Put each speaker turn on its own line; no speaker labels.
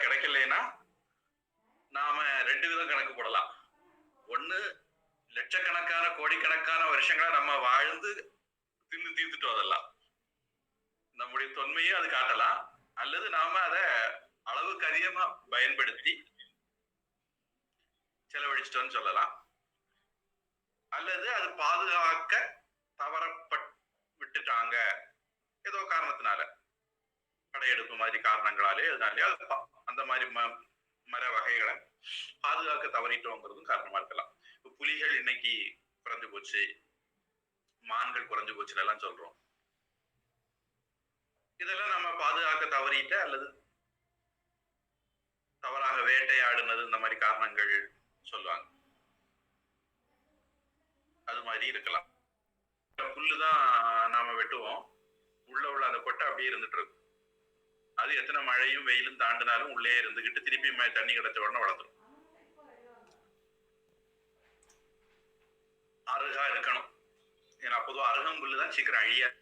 கிடைக்கலைன்னா நாம 2 விதம் கணக்கு போடலாம். ஒண்ணு, லட்சக்கணக்கான கோடிக்கணக்கான வருஷங்களா நம்ம வாழ்ந்து தின்னு தீர்த்துட்டோம். அதெல்லாம் நம்முடைய தொன்மையை அது காட்டலாம். அல்லது நாம அதை அளவுக்கு அதிகமா பயன்படுத்தி செலவழிச்சிட்டோம்னு சொல்லலாம். அல்லது அது பாதுகாக்க விட்டுட்டாங்க ஏதோ காரணத்தினால, படையெடுப்பு மாதிரி காரணங்களாலே அதனாலே அந்த மாதிரி மர வகைகளை பாதுகாக்க தவறிட்டோங்கிறதும் காரணமா இருக்கலாம். புலிகள் இன்னைக்கு குறைஞ்சு போச்சு, மான்கள் குறைஞ்சு போச்சுன்னு எல்லாம் சொல்றோம். இதெல்லாம் நம்ம பாதுகாக்க தவறிட்ட அல்லது தவறாக வேட்டையாடுனது இந்த மாதிரி காரணங்கள் சொல்லுவாங்க. அது மாதிரி இருக்கலாம். புல்லுதான் நாம வெட்டுவோம், உள்ள அந்த கொட்டை அப்படியே இருந்துட்டு இருக்கும். அது எத்தனை மழையும் வெயிலும் தாண்டினாலும் உள்ளே இருந்துகிட்டு திருப்பி தண்ணி கிடைச்ச உடனே வளர்ந்துடும். அருகா இருக்கணும். ஏன்னா பொதுவாக அருகம்புல்லுதான் சீக்கிரம் அழியாது.